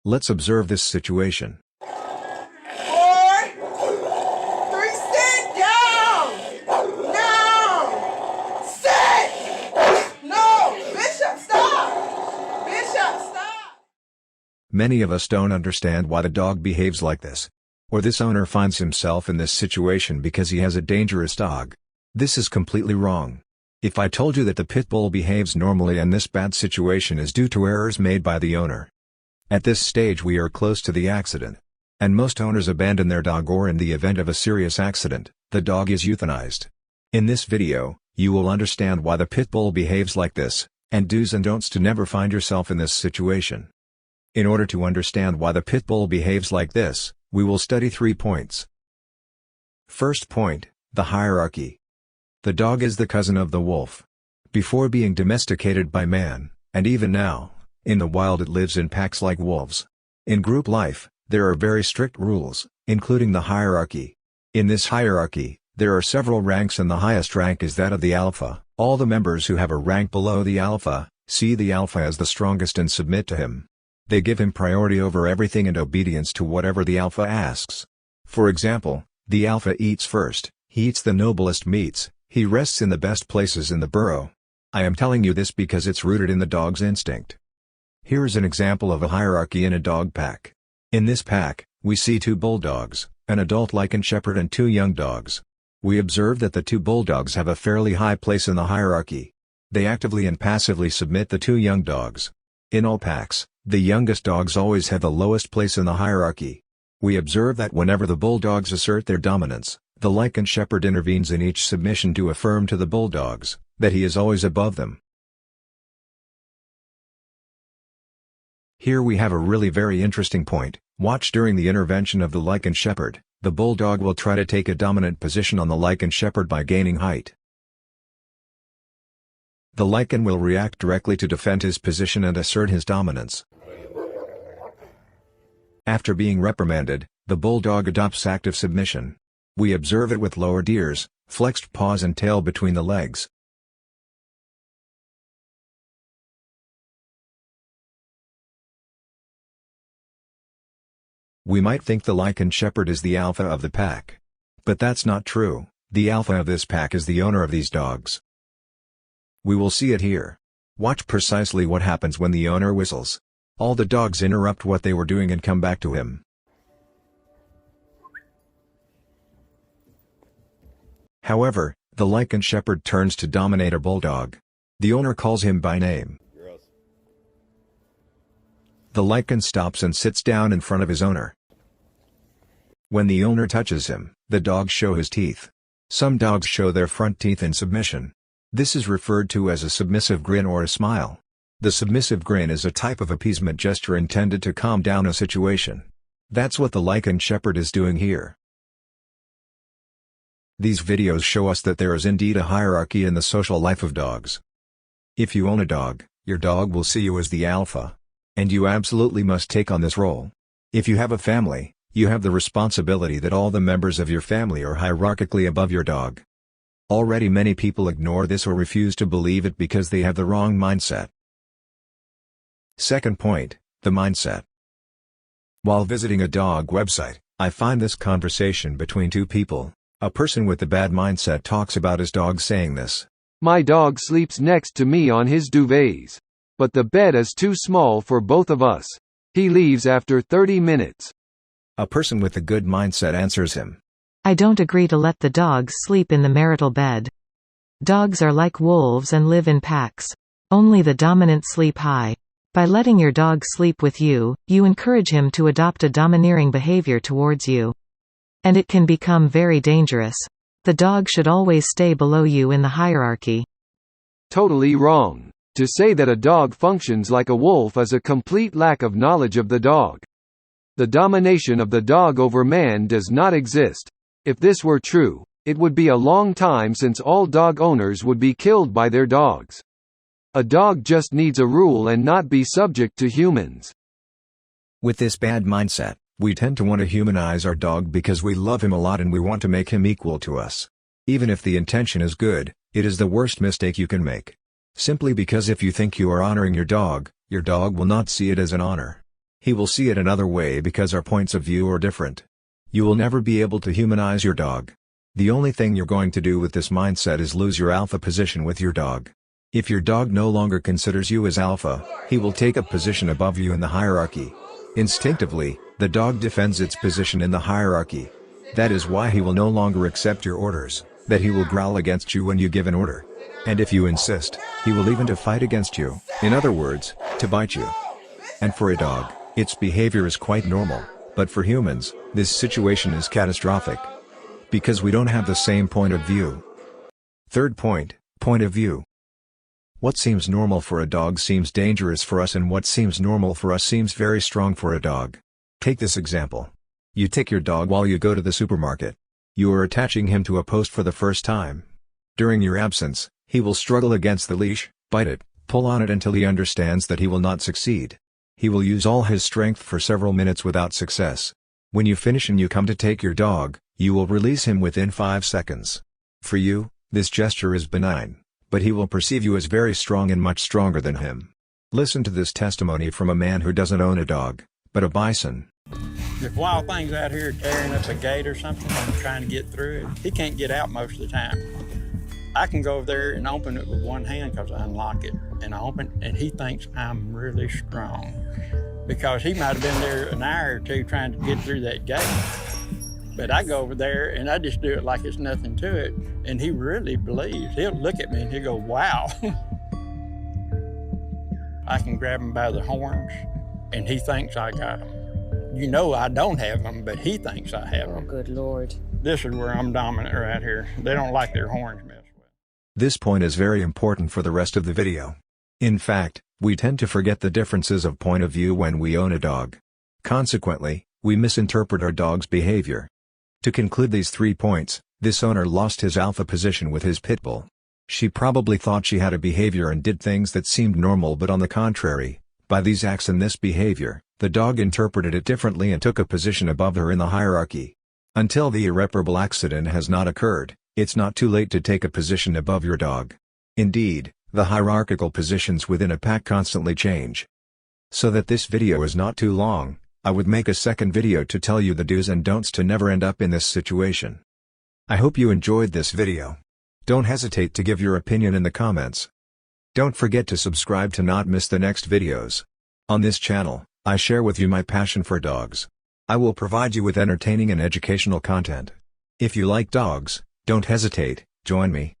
Let's observe this situation. 4, 3, sit down! No! Sit! No! Bishop, stop! Bishop, stop! Many of us don't understand why the dog behaves like this. Or this owner finds himself in this situation because he has a dangerous dog. This is completely wrong. If I told you that the pit bull behaves normally and this bad situation is due to errors made by the owner. At this stage we are close to the accident. And most owners abandon their dog, or in the event of a serious accident, the dog is euthanized. In this video, you will understand why the pit bull behaves like this, and do's and don'ts to never find yourself in this situation. In order to understand why the pit bull behaves like this, we will study 3 points. First point, the hierarchy. The dog is the cousin of the wolf. Before being domesticated by man, and even now, in the wild it lives in packs like wolves. In group life, there are very strict rules, including the hierarchy. In this hierarchy, there are several ranks and the highest rank is that of the alpha. All the members who have a rank below the alpha, see the alpha as the strongest and submit to him. They give him priority over everything and obedience to whatever the alpha asks. For example, the alpha eats first, he eats the noblest meats, he rests in the best places in the burrow. I am telling you this because it's rooted in the dog's instinct. Here is an example of a hierarchy in a dog pack. In this pack, we see 2 bulldogs, an adult Lycan Shepherd and 2 young dogs. We observe that the 2 bulldogs have a fairly high place in the hierarchy. They actively and passively submit the 2 young dogs. In all packs, the youngest dogs always have the lowest place in the hierarchy. We observe that whenever the bulldogs assert their dominance, the Lycan Shepherd intervenes in each submission to affirm to the bulldogs that he is always above them. Here we have a really very interesting point. Watch during the intervention of the Lycan Shepherd, the bulldog will try to take a dominant position on the Lycan Shepherd by gaining height. The Lycan will react directly to defend his position and assert his dominance. After being reprimanded, the bulldog adopts active submission. We observe it with lowered ears, flexed paws and tail between the legs. We might think the Lycan Shepherd is the alpha of the pack. But that's not true, the alpha of this pack is the owner of these dogs. We will see it here. Watch precisely what happens when the owner whistles. All the dogs interrupt what they were doing and come back to him. However, the Lycan Shepherd turns to dominate a bulldog. The owner calls him by name. The Lycan stops and sits down in front of his owner. When the owner touches him, the dogs show his teeth. Some dogs show their front teeth in submission. This is referred to as a submissive grin or a smile. The submissive grin is a type of appeasement gesture intended to calm down a situation. That's what the Lycan Shepherd is doing here. These videos show us that there is indeed a hierarchy in the social life of dogs. If you own a dog, your dog will see you as the alpha. And you absolutely must take on this role. If you have a family, you have the responsibility that all the members of your family are hierarchically above your dog. Already many people ignore this or refuse to believe it because they have the wrong mindset. Second point, the mindset. While visiting a dog website, I find this conversation between 2 people. A person with a bad mindset talks about his dog saying this. My dog sleeps next to me on his duvets. But the bed is too small for both of us. He leaves after 30 minutes. A person with a good mindset answers him. I don't agree to let the dogs sleep in the marital bed. Dogs are like wolves and live in packs. Only the dominant sleep high. By letting your dog sleep with you, you encourage him to adopt a domineering behavior towards you. And it can become very dangerous. The dog should always stay below you in the hierarchy. Totally wrong. To say that a dog functions like a wolf is a complete lack of knowledge of the dog. The domination of the dog over man does not exist. If this were true, it would be a long time since all dog owners would be killed by their dogs. A dog just needs a rule and not be subject to humans. With this bad mindset, we tend to want to humanize our dog because we love him a lot and we want to make him equal to us. Even if the intention is good, it is the worst mistake you can make. Simply because if you think you are honoring your dog will not see it as an honor. He will see it another way because our points of view are different. You will never be able to humanize your dog. The only thing you're going to do with this mindset is lose your alpha position with your dog. If your dog no longer considers you as alpha, he will take a position above you in the hierarchy. Instinctively, the dog defends its position in the hierarchy. That is why he will no longer accept your orders, that he will growl against you when you give an order. And if you insist, he will even to fight against you, in other words, to bite you. And for a dog, its behavior is quite normal, but for humans, this situation is catastrophic. Because we don't have the same point of view. Third point, point of view. What seems normal for a dog seems dangerous for us, and what seems normal for us seems very strong for a dog. Take this example. You take your dog while you go to the supermarket. You are attaching him to a post for the first time. During your absence, he will struggle against the leash, bite it, pull on it until he understands that he will not succeed. He will use all his strength for several minutes without success. When you finish and you come to take your dog, you will release him within 5 seconds. For you, this gesture is benign, but he will perceive you as very strong and much stronger than him. Listen to this testimony from a man who doesn't own a dog, but a bison. If wild thing's out here tearing up a gate or something and trying to get through it, he can't get out most of the time. I can go over there and open it with one hand because I unlock it, and I open it, and he thinks I'm really strong because he might have been there an hour or two trying to get through that gate. But I go over there and I just do it like it's nothing to it, and he really believes. He'll look at me and he'll go, wow. I can grab him by the horns and he thinks I got him. You know I don't have them, but he thinks I have them. Oh, good Lord. This is where I'm dominant right here. They don't like their horns messed with. This point is very important for the rest of the video. In fact, we tend to forget the differences of point of view when we own a dog. Consequently, we misinterpret our dog's behavior. To conclude these 3 points, this owner lost his alpha position with his pit bull. She probably thought she had a behavior and did things that seemed normal, but on the contrary, by these acts and this behavior, the dog interpreted it differently and took a position above her in the hierarchy. Until the irreparable accident has not occurred, it's not too late to take a position above your dog. Indeed, the hierarchical positions within a pack constantly change. So that this video is not too long, I would make a second video to tell you the do's and don'ts to never end up in this situation. I hope you enjoyed this video. Don't hesitate to give your opinion in the comments. Don't forget to subscribe to not miss the next videos. On this channel, I share with you my passion for dogs. I will provide you with entertaining and educational content. If you like dogs, don't hesitate, join me.